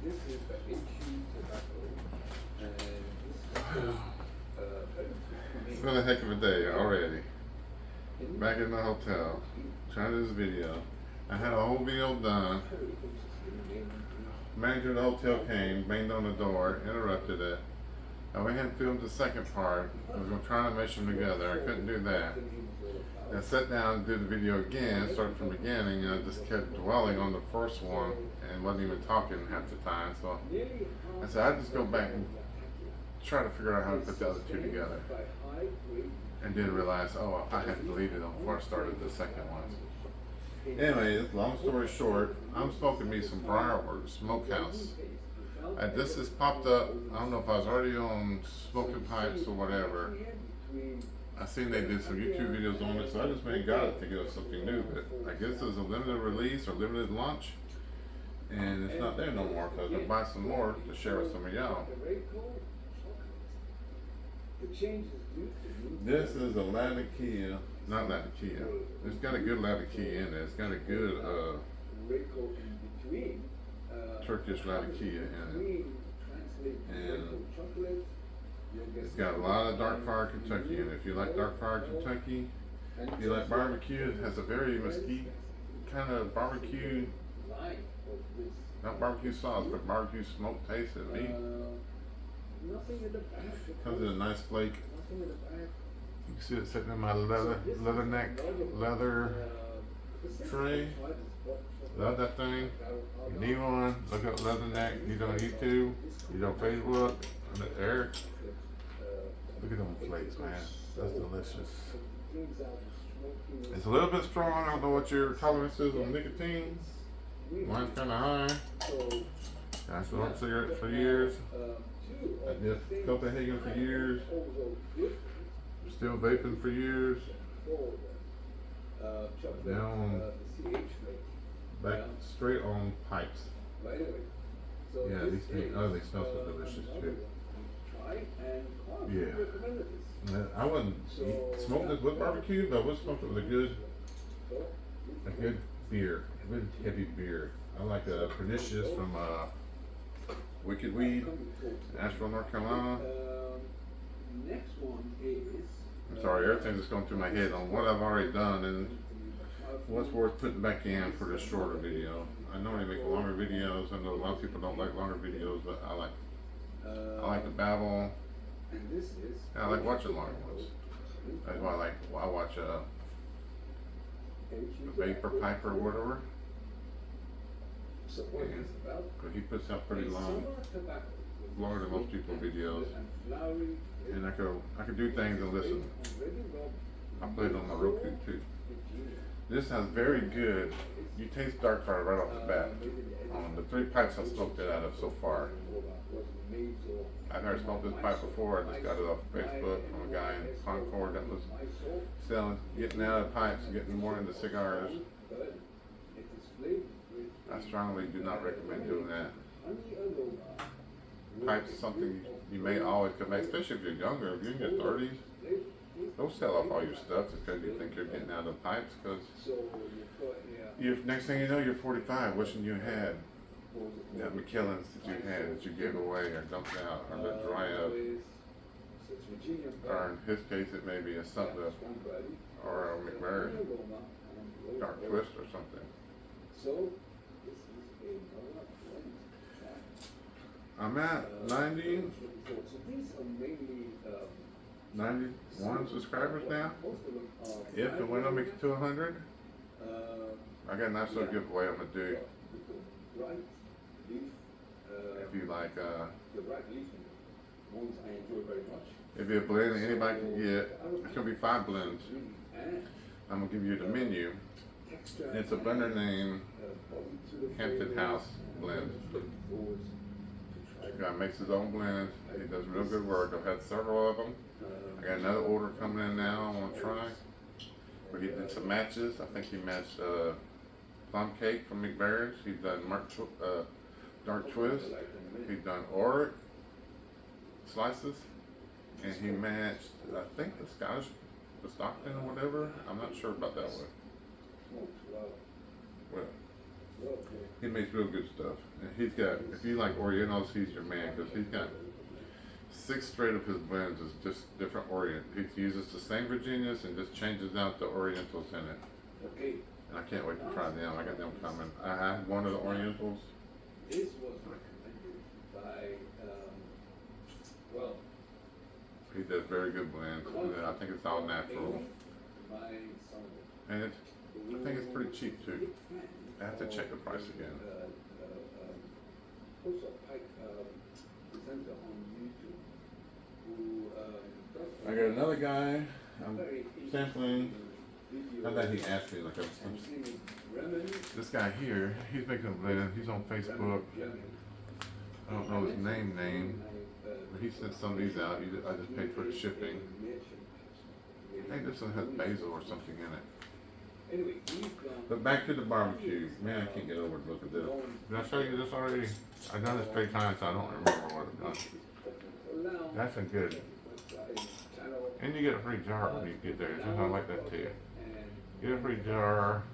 This is the HU tobacco, and this is It's been a heck of a day already. Back in the hotel, trying to do this video. I had a whole video done. Manager of the hotel came, banged on the door, interrupted it. I went ahead and filmed the second part. I was trying to mesh them together. I couldn't do that. I sat down and did the video again, started from the beginning, and I just kept dwelling on the first one and wasn't even talking half the time. So I said I'd just go back and try to figure out how to put the other two together. And then realize, oh, I had deleted them before I started the second one. Anyway, long story short, I'm smoking me some Briarworks SmokeHouse. This has popped up. I don't know if I was already on smoking pipes or whatever. I seen they did some YouTube videos on it, so I just went and got it thinking it was something new. But I guess it was a limited release or limited launch, and it's not there no more. So I was gonna buy some more to share with some of y'all. This is a Latakia, not Latakia. It's got a good Latakia in it. It's got a good Turkish Latakia in it. And it's got a lot of dark fire Kentucky in it. If you like dark fire Kentucky, if you like barbecue, it has a very mesquite kind of barbecue, not barbecue sauce, but barbecue smoke taste of meat. Comes in a nice flake. You can see it sitting in my leather tray. Love that thing. You need one, look up Leatherneck. He's on YouTube. He's on Facebook. Eric. Look at them flakes, man. That's delicious. It's a little bit strong. I don't know what your tolerance is on nicotine. Mine's kind of high. I smoked cigarettes for years. I did Copenhagen for years. Still vaping for years. Now I'm back straight on pipes. Yeah, these things, oh, they smell so delicious too. Yeah. I wouldn't smoke this with barbecue, but I would smoke it with a good beer, a good heavy beer. I like a Pernicious from Wicked Weed, Asheville, North Carolina. I'm sorry, everything's just going through my head on what I've already done and what's worth putting back in for this shorter video. I normally make longer videos. I know a lot of people don't like longer videos, but I like to babble. I like watching longer ones. That's why I watch a Vapor Piper or whatever. Because he puts out pretty long, longer than most people's videos, and I could do things and listen. I play it on my Roku too. This has very good. You taste dark fire right off the bat. The 3 pipes I've smoked it out of so far. I've never smoked this pipe before. I just got it off Facebook from a guy in Concord that was getting out of pipes and getting more into cigars. I strongly do not recommend doing that. Pipes is something you may always come back, especially if you're younger. If you're in your 30s, don't sell off all your stuff just because you think you're getting out of pipes. Because next thing you know, you're 45, wishing you had that McKillen's that you gave away or dumped out, or let dry up. Or in his case, it may be a Sutliff or a McMurray Dark Twist or something. I'm at 91 subscribers now. If and when I make it to 100, I got a nice little giveaway I'm gonna do. If you like, if you're a blend anybody can get, it's gonna be 5 blends. I'm gonna give you the menu. It's a blender named Hampton House Blend. The guy makes his own blends. He does real good work. I've had several of them. I got another order coming in now I want to try. But he did some matches. I think he matched Plum Cake from McBare's. He's done Dark Twist. He's done Auric slices. And he matched, I think, the Stockton or whatever. I'm not sure about that one. Well, He makes real good stuff. And he's got, if you like Orientals, he's your man because he's got 6 straight of his blends is just different Orient. He uses the same Virginias and just changes out the Orientals in it. Okay. And I can't wait to try them. I got them coming. I had one of the Orientals. This was recommended by, well, He does very good blends. I think it's all natural. my son. And it's, I think it's pretty cheap too. I have to check the price again. Also, Pike presenter on YouTube who I got another guy. I'm sampling. Not that he asked me, like this guy here, he's making a blend. He's on Facebook. I don't know his name, but he sent some of these out. I just paid for the shipping. I think this one has basil or something in it. But back to the barbecue. Man, I can't get over to look at this. Did I show you this already? I've done this 3 times, so I don't remember what I've done. That's a good. And you get a free jar when you get there. I like that too. Get a free jar.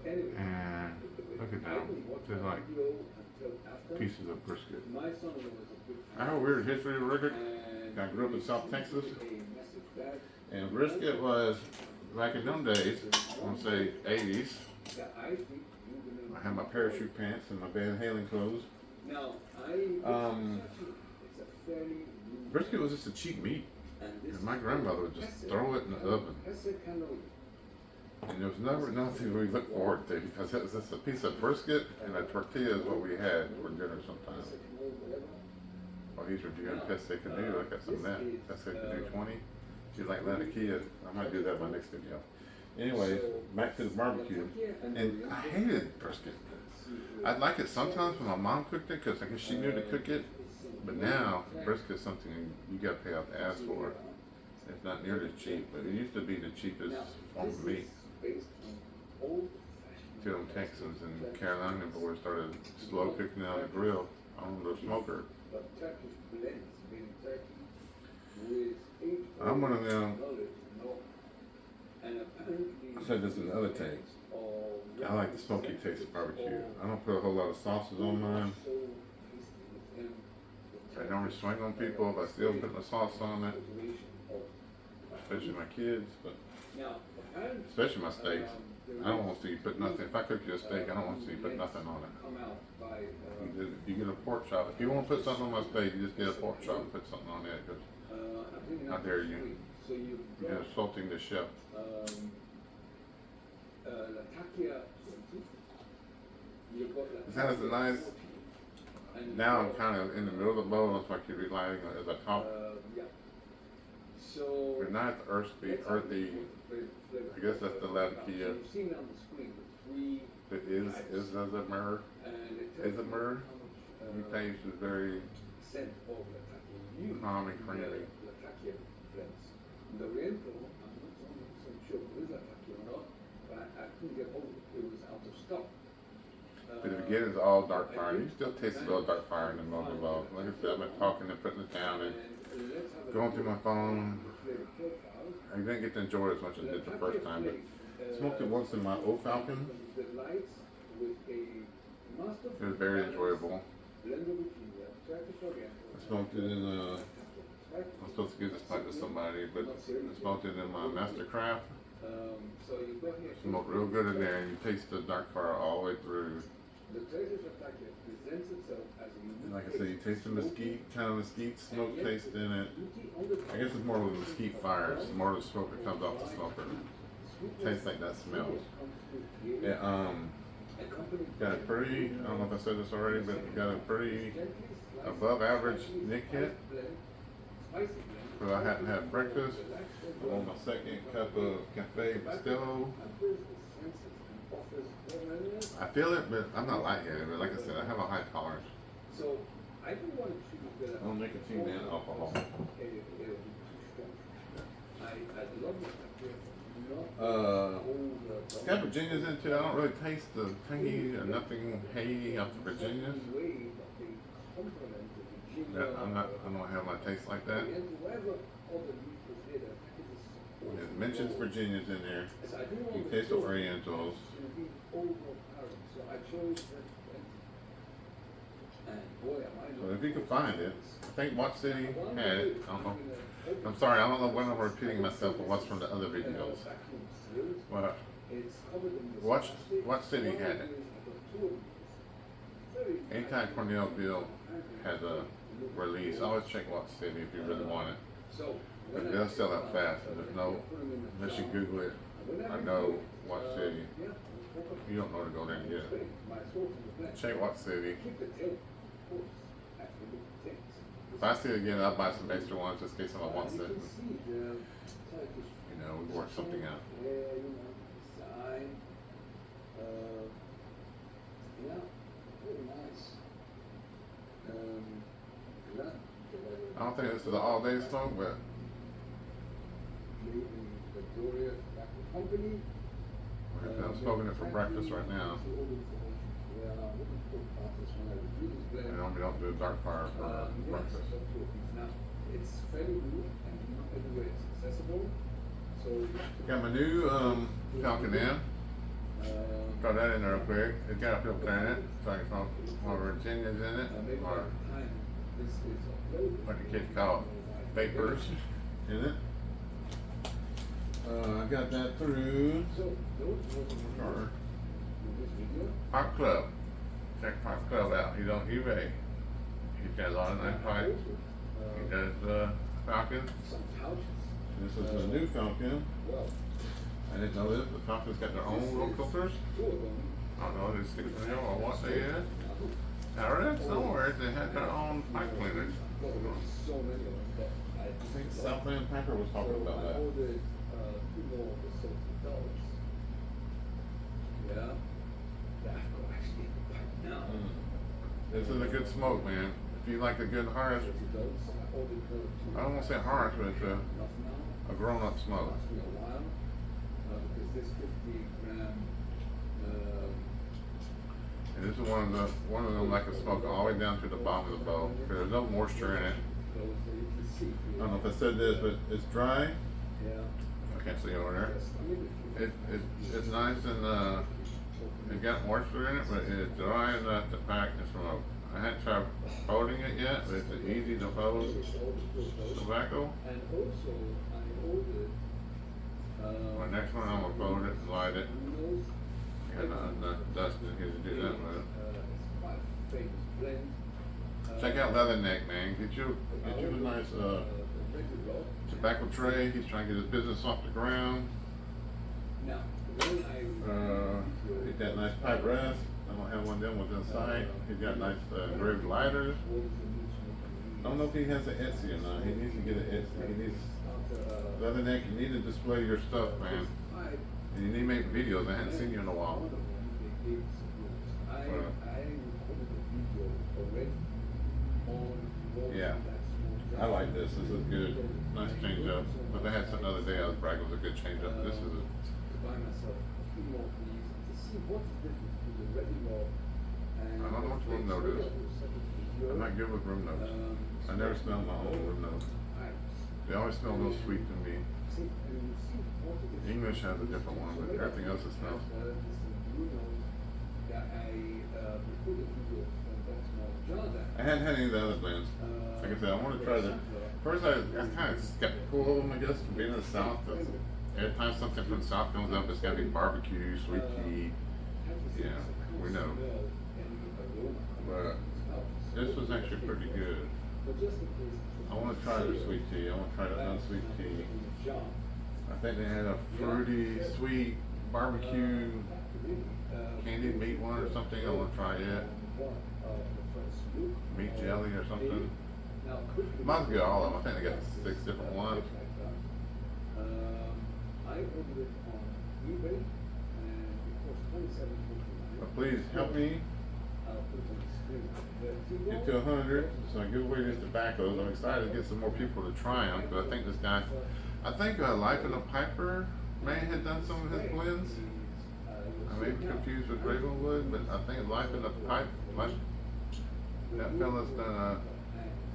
And look at them. Just like pieces of brisket. I have a weird history of brisket. I grew up in South Texas. And brisket was, back in them days, I want to say 80s, I had my parachute pants and my Van Halen clothes. Brisket was just a cheap meat. And my grandmother would just throw it in the oven. And there was never nothing we looked forward to because it was just a piece of brisket and a tortilla is what we had for dinner sometimes. Oh, these are ytpc canoe. I got some of that. That's a canoe 20. If you like Lanikia, I might do that in my next video. Anyways, back to the barbecue. And I hated brisket. I'd like it sometimes when my mom cooked it because I guess she knew to cook it. But now, brisket is something you got to pay out the ass for. It's not nearly as cheap, but it used to be the cheapest form of meat. Till them Texans and Carolina boys started slow cooking it on the grill on the smoker. I'm one of them. I said this in the other tank. I like the smoky taste of barbecue. I don't put a whole lot of sauces on mine. I don't really swing on people if I still put the sauce on it. Especially my kids, but especially my steaks. I don't want to see you put nothing. If I cook you a steak, I don't want to see you put nothing on it. You get a pork chop. If you want to put something on my steak, you just get a pork chop and put something on it. Because how dare you? You're assaulting the chef. This has a nice. Now I'm kind of in the middle of the bowl. Looks like you're relying as I talk. But not earthy. I guess that's the Lanikia. It is a myrrh. Is a myrrh. The taste is very calm and creamy. The Oriental, I'm not so sure whether it's Lanikia or not, but I couldn't get hold of it. It was out of stock. But the beginning is all dark fire. You still taste a little dark fire in the middle of the bowl. Like I said, I've been talking and putting it down and going through my phone. I didn't get to enjoy it as much as I did the first time, but smoked it once in my Old Falcon. It was very enjoyable. I smoked it in I'm supposed to give this pipe to somebody, but I smoked it in my Mastercraft. Smoked real good in there, and you taste the dark fire all the way through. And like I said, you taste the mesquite, kind of mesquite smoke taste in it. I guess it's more of a mesquite fire. It's more of the smoke that comes off the smoker. It tastes like that smells. It, got a pretty, I don't know if I said this already, but it got a pretty above average nick hit. But I hadn't had breakfast. I'm on my second cup of Cafe Pastillo. I feel it, but I'm not lightheaded. But like I said, I have a high tolerance on nicotine and alcohol. Got Virginias into it. I don't really taste the tangy or nothing hay out the Virginias. I don't have my taste like that. It mentions Virginia's in there. So I didn't want You the taste the flavor Orientals. to be overpowering. So I chose that. And boy, am I So if you can find it, I think Watch City had it. I don't know. I'm sorry, I don't know when I'm repeating myself or what's from the other videos. But Watch City had it. Anytime Cornellville has a release, always check Watch City if you really want it. But they'll sell out fast. And there's no, unless you Google it, I know Watch City. You don't know to go there and get it. Check Watch City. If I see it again, I'll buy some extra ones just in case someone wants it. You know, we work something out. I don't think this is an all-day smoke, but I'm smoking it for breakfast right now. And we don't do a dark fire for breakfast. It's fairly new and not everywhere it's accessible. So got my new Falcon in. Throw that in there real quick. It's got a filter in it, so I can smoke more Virginia's in it, or what the kids call piperest in it. I got that through Pipe Club. Check Pipe Club out. He's on eBay. He's got a lot of nice pipes. He does Falcon. This is a new Falcon. I didn't know this. The Falcon's got their own little filters. I don't know if it's 6 mil or what they had. I read somewhere they had their own pipe cleaners. I think Southland Piper was talking about that. This is a good smoke, man. If you like a good harsh, I don't want to say harsh, but it's a grown-up smoke. And this is one of them like a smoke all the way down to the bottom of the bowl because there's no moisture in it. I don't know if I said this, but it's dry. I can't see over there. It's nice and it's got moisture in it, but it's dry enough to pack the smoke. I hadn't tried folding it yet, but it's easy to fold tobacco. My next one, I'm gonna fold it and light it. Got enough dust in here to do that with. Check out Leatherneck, man. Get you a nice tobacco tray. He's trying to get his business off the ground. He's got nice pipe rest. I don't have one of them with inside. He's got nice engraved lighters. I don't know if he has an Etsy or not. He needs to get an Etsy. He needs Leatherneck. You need to display your stuff, man. And you need to make videos. I hadn't seen you in a while. Yeah, I like this. This is good. Nice change up. But I had some other day I was bragging it was a good change up. This is I don't know which room note is. I'm not good with room notes. I never smell my own room notes. They always smell real sweet to me. English has a different one, but everything else it smells. I hadn't had any of the other blends. Like I said, I want to try the. First, I was kind of skeptical of them, I guess, from being in the South. Every time something from the South comes up, it's got to be barbecue, sweet tea. Yeah, we know. But this was actually pretty good. I want to try the sweet tea. I want to try the unsweet tea. I think they had a fruity, sweet barbecue candied meat one or something. I want to try it. Meat jelly or something. Might as well get all of them. I think they got 6 different ones. But please help me get to 100 so I give away these tobaccos. I'm excited to get some more people to try them because I think this guy, I think Life in a Piper may had done some of his blends. I may be confused with Ravenwood, but I think Life in a Pipe, that fella's done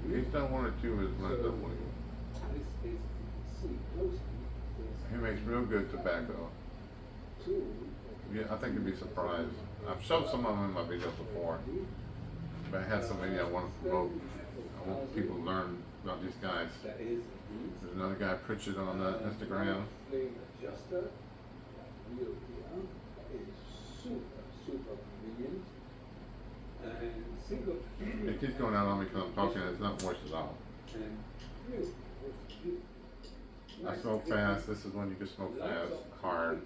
he's done 1 or 2 of his blends, I believe. He makes real good tobacco. Yeah, I think you'd be surprised. I've showed some of them in my videos before, but I had so many I want to promote. I want people to learn about these guys. There's another guy, Pritchard, on Instagram. It keeps going out on me because I'm talking and it's not moist at all. I smoke fast. This is when you can smoke fast, hard.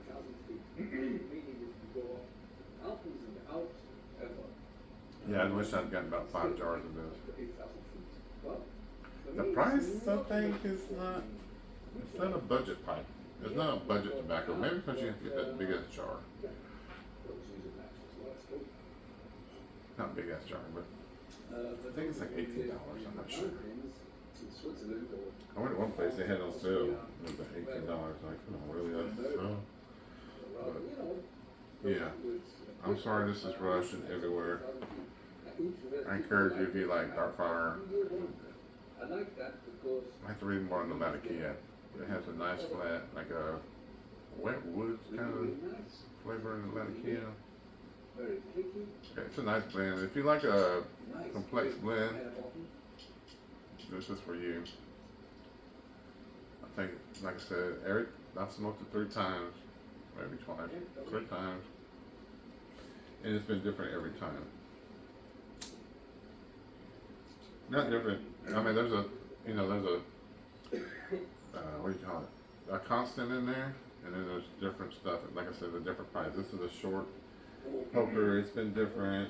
Yeah, I wish I'd gotten about 5 jars of this. The price, I think, is not, it's not a budget pipe. It's not a budget tobacco. Maybe because you have to get that big ass jar. Not big ass jar, but I think it's like $18. I'm not sure. I went to one place, they had it on sale. It was like $18. Like, come on, really? That's so. But, yeah. I'm sorry this is Russian everywhere. I encourage you, if you like Darkfire, I have to read more on the Latakia. It has a nice flat, like a wet wood kind of flavor in the Latakia. It's a nice blend. If you like a complex blend, this is for you. I think, like I said, I've smoked it 3 times, maybe twice, 3 times, and it's been different every time. Not different. I mean, there's a, what do you call it? A constant in there, and then there's different stuff. Like I said, the different pipes. This is a short poker. It's been different.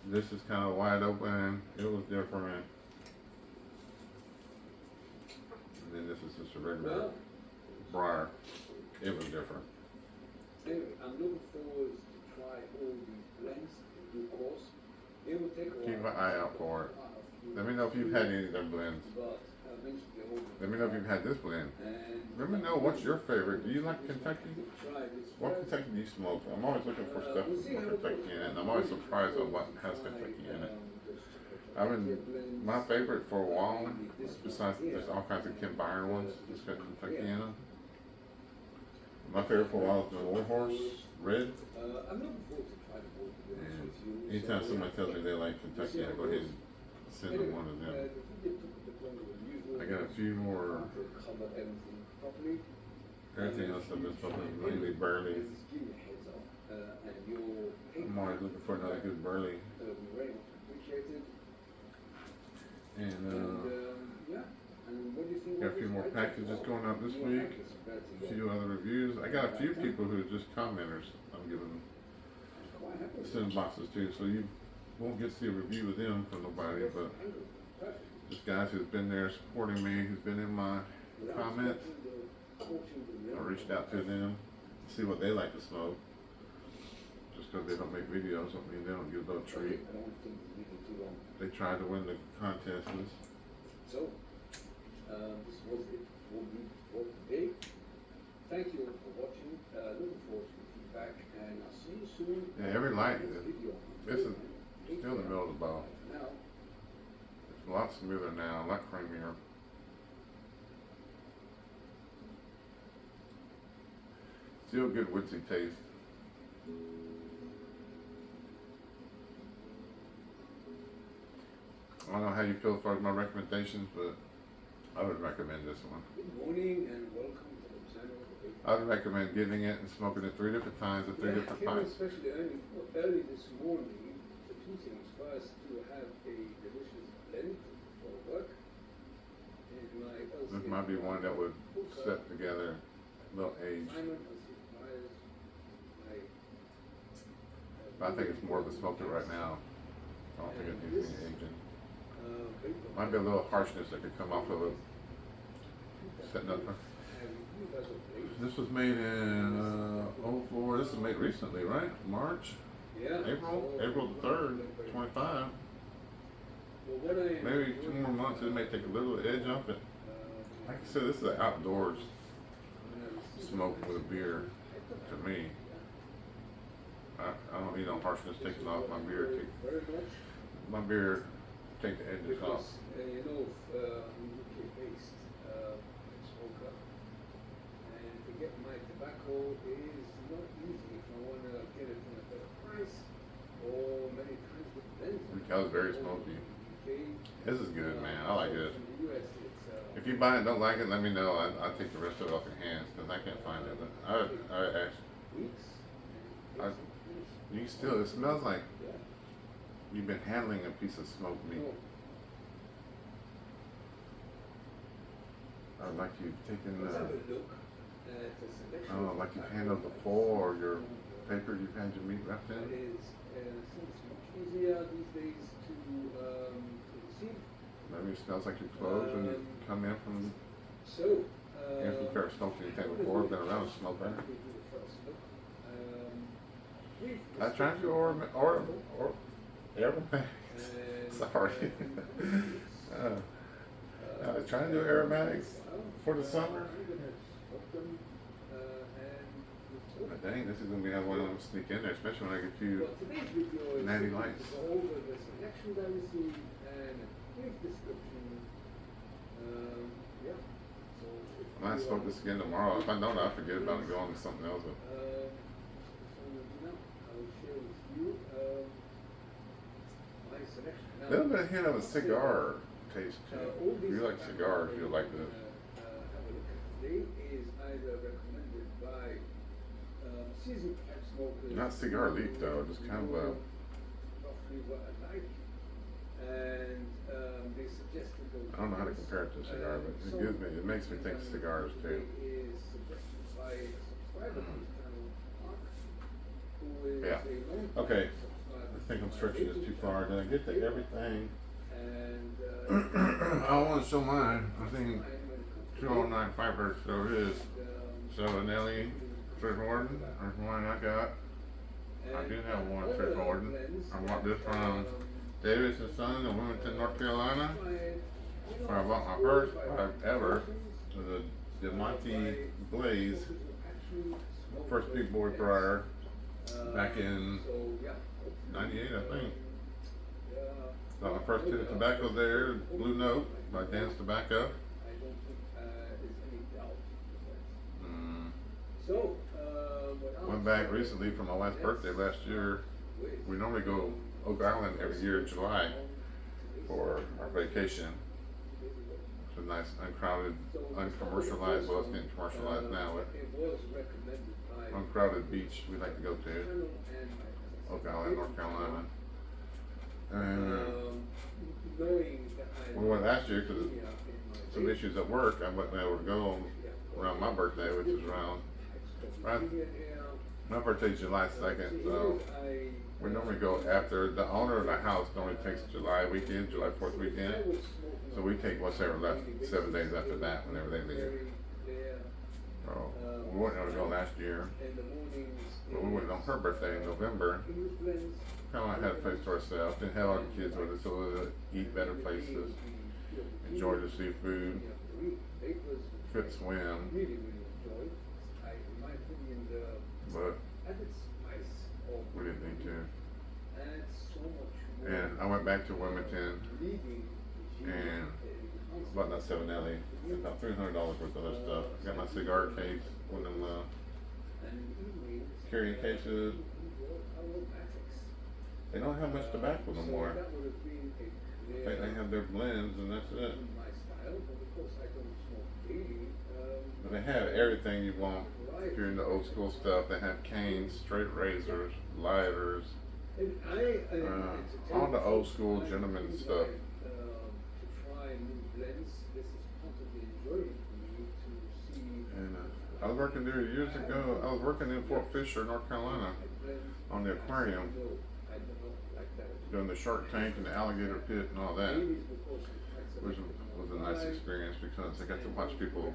This is kind of wide open. It was different. And then this is just a regular briar. It was different. Anyway, I'm looking forward to try all these blends in due course. It will take a while. Keep an eye out for it. Let me know if you've had any of their blends. Let me know if you've had this blend. Let me know what's your favorite. Do you like Kentucky? What Kentucky do you smoke? I'm always looking for stuff with Kentucky in it, and I'm always surprised at what has Kentucky in it. My favorite for a while, besides there's all kinds of Ken Byron ones, it's got Kentucky in them. My favorite for a while is the Warhorse Red. And anytime somebody tells me they like Kentucky, I go ahead and send them one of them. I got a few more. Everything else I've been smoking is mainly Burley. I'm always looking for another good Burley. And got a few more packages going out this week. A few other reviews. I got a few people who are just commenters. I'm giving send boxes to, so you won't get to see a review of them from nobody, but just guys who's been there supporting me, who's been in my comments. I reached out to them to see what they like to smoke. Just because they don't make videos don't mean they don't get a little treat. They tried to win the contest. So, this was it for today. Thank you for watching. Looking forward to your feedback, and I'll see you soon. Yeah, every light. This is still in the middle of the bowl. It's a lot smoother now, a lot creamier. Still good woodsy taste. I don't know how you feel as far as my recommendations, but I would recommend this one. Good morning and welcome to the channel. I would recommend getting it and smoking it 3 different times at 3 different pipes. Especially early this morning, the 2 things. First, to have a delicious blend for work. This might be one that would set together a little age. But I think it's more of a smoker right now. I don't think it needs any aging. Might be a little harshness that could come off of it. Setting up. This was made in 04. This was made recently, right? March? April 3rd, 25. Maybe 2 more months. It may take a little edge off it. Like I said, this is an outdoors smoke with a beer to me. I don't need no harshness taken off my beer. My beer take the edges off. You know, UK based smoker, and get my tobacco is not easy if I want to get it in a better price or many times with blends. That was very smoky. This is good, man. I like it. In the US, it's, If you buy it and don't like it, let me know. I'll take the rest of it off your hands because I can't find it. But I actually, you can still, it smells like you've been handling a piece of smoked meat. Or like you've taken Let's have a look at the selection. oh, like you've handled the foil or your paper you've had your meat wrapped That in. is, seems much easier these days to receive. Maybe it smells like your clothes when you come in from. So, If you've ever smoked anything before, been around a smoker. I tried to or aromatics. Sorry. I was trying to do aromatics for the summer. But dang, this is gonna be how one of them sneak in there, especially when I get a few natty lights. I might smoke this again tomorrow. If I don't, I'll forget about it and go on to something else. But a little bit of hint of a cigar taste too. If you like cigars, you'll like this. Today is either recommended by seasoned pipe smokers. Not cigar leaf though, just kind of a. Roughly what I like, and they suggested those. I don't know how to compare it to a cigar, but it makes me think of cigars too. Is suggested by a subscriber to this channel, Mark, who is Yeah. a long Okay. subscriber I think I'm to my stretching this too YouTube far. Did I get to channel. everything? And I want to show mine. I think 209 Pipers, so it is. So Nelly, Church Warden, there's one I got. I do have one Church Warden. I bought this from Davis and Son in Wilmington, North Carolina. Where I bought my first product ever, the Diamante Blaze, first big boy briar, back in '98, I think. Got my first tip of tobacco there, Blue Note by Dan's Tobacco. Went back recently for my wife's birthday last year. We normally go Oak Island every year in July for our vacation. It's a nice, uncrowded, uncommercialized, well, it's getting commercialized now, but uncrowded beach we like to go to. Oak Island, North Carolina. And we went last year because some issues at work. I wasn't able to go around my birthday, which is right. My birthday's July 2nd, so we normally go after. The owner of the house normally takes July weekend, July 4th weekend. So we take what's ever left 7 days after that whenever they leave. So we weren't able to go last year. But we went on her birthday in November. Kind of had a place to ourselves. Didn't have all the kids with us, so we would eat better places. Enjoy the seafood. Could swim. But we didn't need to. And I went back to Wilmington and bought that 7L, about $300 worth of other stuff. Got my cigar case, one of them carrying cases. They don't have much tobacco no more. I think they have their blends and that's it. But they have everything you want. If you're into old school stuff, they have canes, straight razors, lighters, all the old school gentleman stuff. And I was working there years ago. I was working in Fort Fisher, North Carolina, on the aquarium, doing the shark tank and the alligator pit and all that, which was a nice experience because I got to watch people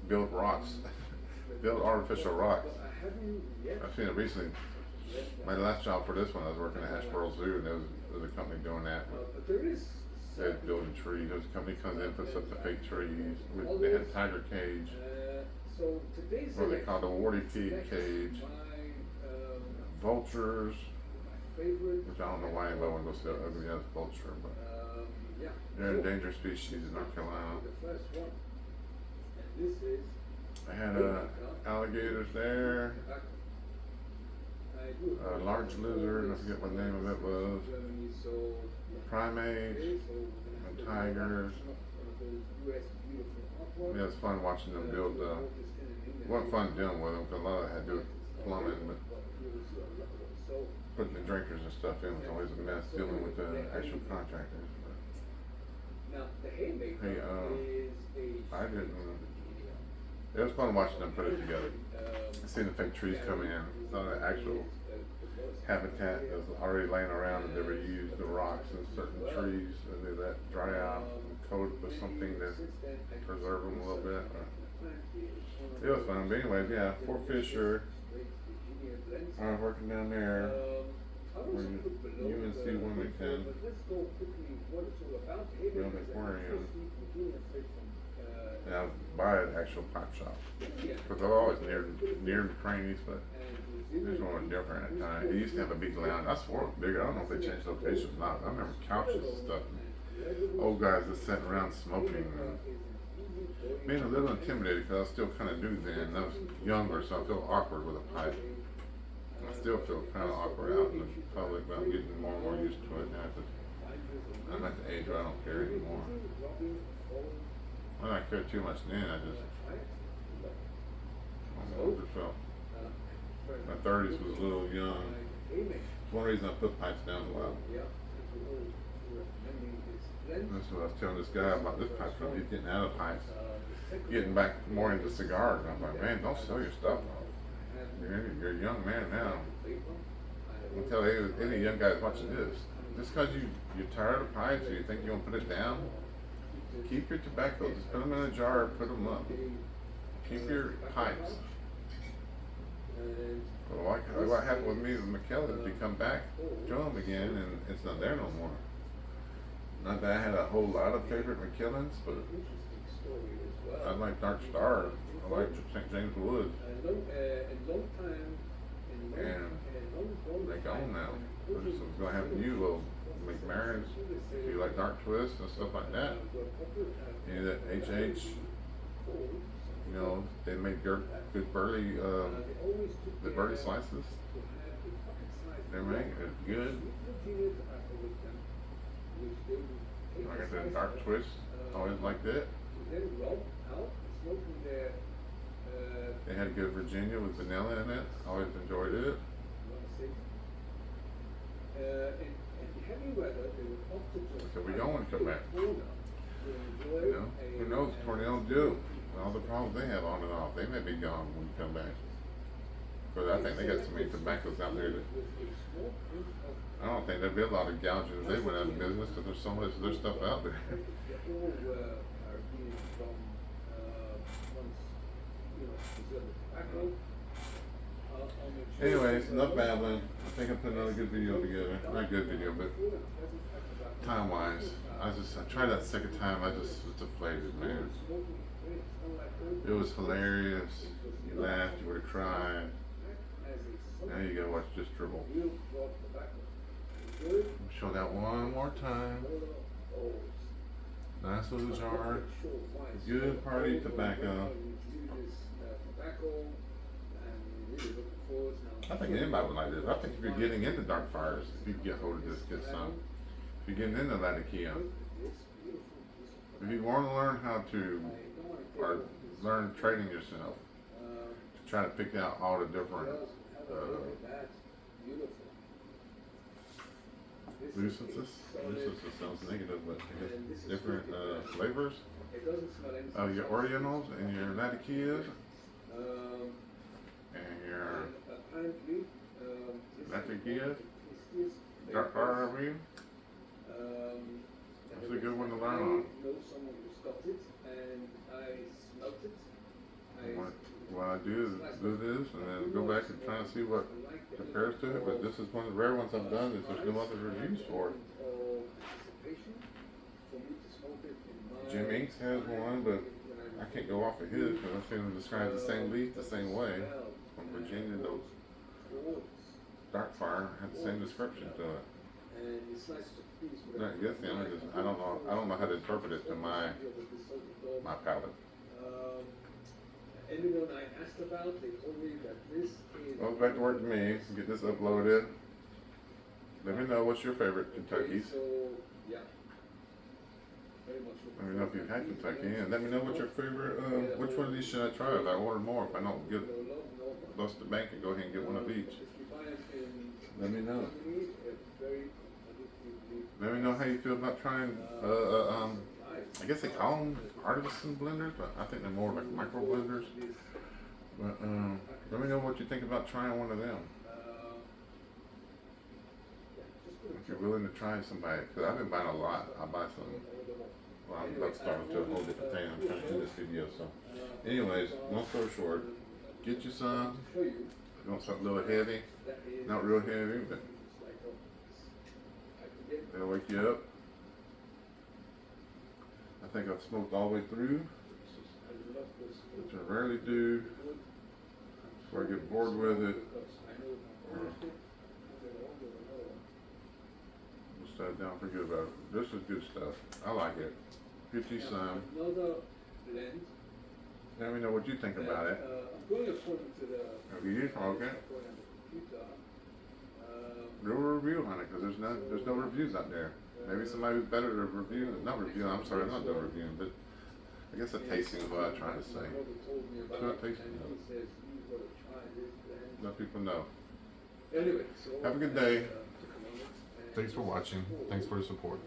build rocks, build artificial rocks. I've seen it recently. My last job for this one, I was working at Asheboro Zoo, and there was a company doing that. They're building trees. There's a company comes in, puts up the fake trees. They had a tiger cage, what they call the warty pig cage, vultures, which I don't know why anybody would go see an ugly ass vulture, but they're an endangered species in North Carolina. I had alligators there, a large lizard, I forget what the name of it was, primates, and tigers. Yeah, it was fun watching them build. It wasn't fun dealing with them because a lot of it had to do with plumbing, but putting the drinkers and stuff in was always a mess dealing with the actual contractors. But, hey, I didn't. It was fun watching them put it together. Seeing the fake trees come in, some of the actual habitat that was already laying around that they were used, the rocks and certain trees, and they let dry out and coat it with something to preserve them a little bit. It was fun. But anyways, yeah, Fort Fisher. I was working down there. UNC Wilmington. Build an aquarium. And I was by an actual pipe shop. Because they're always near the cranes, but this one was different at the time. It used to have a big lounge. I swore it was bigger. I don't know if they changed locations or not. I remember couches and stuff. And old guys just sitting around smoking. And being a little intimidated because I was still kind of new then. I was younger, so I feel awkward with a pipe. I still feel kind of awkward out in the public, but I'm getting more and more used to it now. I'm at the age where I don't care anymore. I don't care too much then. I don't know, I just felt my 30s was a little young. It's one reason I put pipes down a while. That's what I was telling this guy about this pipe from. He's getting out of pipes, getting back more into cigars. And I'm like, man, don't sell your stuff off. You're a young man now. I'm tell any young guys watching this, just because you're tired of pipes or you think you're going to put it down, keep your tobacco. Just put them in a jar, put them up. Keep your pipes. Well, what happened with me with McKellen, if you come back to them again and it's not there no more. Not that I had a whole lot of favorite McKellens, but I like Dark Star. I like St. James Wood. And they're gone now. We're just going to have new little McMarons. If you like Dark Twist and stuff like that. You know, that HH, you know, they make good burley, the burley slices. They make it good. Like I said, Dark Twist, always liked it. They had good Virginia with vanilla in it. Always enjoyed it. So we don't want to come back. You know, who knows? Cornell do. All the problems they have on and off, they may be gone when we come back. But I think they got so many tobaccos out there that I don't think there'd be a lot of gouging if they went out of business because there's so much of their stuff out there. Anyways, enough babbling. I think I put another good video together. Not a good video, but time-wise, I tried that second time. I just was deflated, man. It was hilarious. You laughed, you would have cried. Now you gotta watch just dribble. Show that one more time. Nice little jar. Good party tobacco. I think anybody would like this. I think if you're getting into dark fires, if you can get hold of this, get some. If you're getting into Latakia, if you want to learn how to, or learn trading yourself, to try to pick out all the different nuisances sounds negative, but I guess different flavors of your Orientals and your Latakias and your Latakias, dark fire, I mean. That's a good one to learn on. What I do is do this and then go back and try and see what compares to it, but this is one of the rare ones I've done is there's no other reviews for it. Jim Inks has one, but I can't go off of his because I've seen him describe the same leaf the same way. From Virginia, those dark fire had the same description to it. Not against him, I don't know how to interpret it to my palate. anyone I asked about, they told me that this is. Well, back to work to me. Get this uploaded. Let me know what's your favorite Kentuckies. So, yeah. Very much Let me know if you've had Kentucky, and let me know what your favorite. Which one of these should I try? If I order more, if I don't get bust the bank and go ahead and get one of each. Let me know. Let me know how you feel about trying. I guess they call them artisan blenders, but I think they're more like micro blenders. But let me know what you think about trying one of them. If you're willing to try somebody, because I've been buying a lot. I buy some. Well, I'm about to start into a whole different thing. I'm trying to do this video. So, anyways, long story short, get you some. You want something a little heavy? Not real heavy, but it'll wake you up. I think I've smoked all the way through, which I rarely do. Before I get bored with it. Just down, forget about it. This is good stuff. I like it. Get you some. Let me know what you think about it. Have you used? Okay. Do a review on it, because there's no reviews out there. Maybe somebody who's better to review, not review. I'm sorry, not doing reviewing, but I guess a tasting is what I'm trying to say. So a tasting. Let people know. Have a good day. Thanks for watching. Thanks for the support.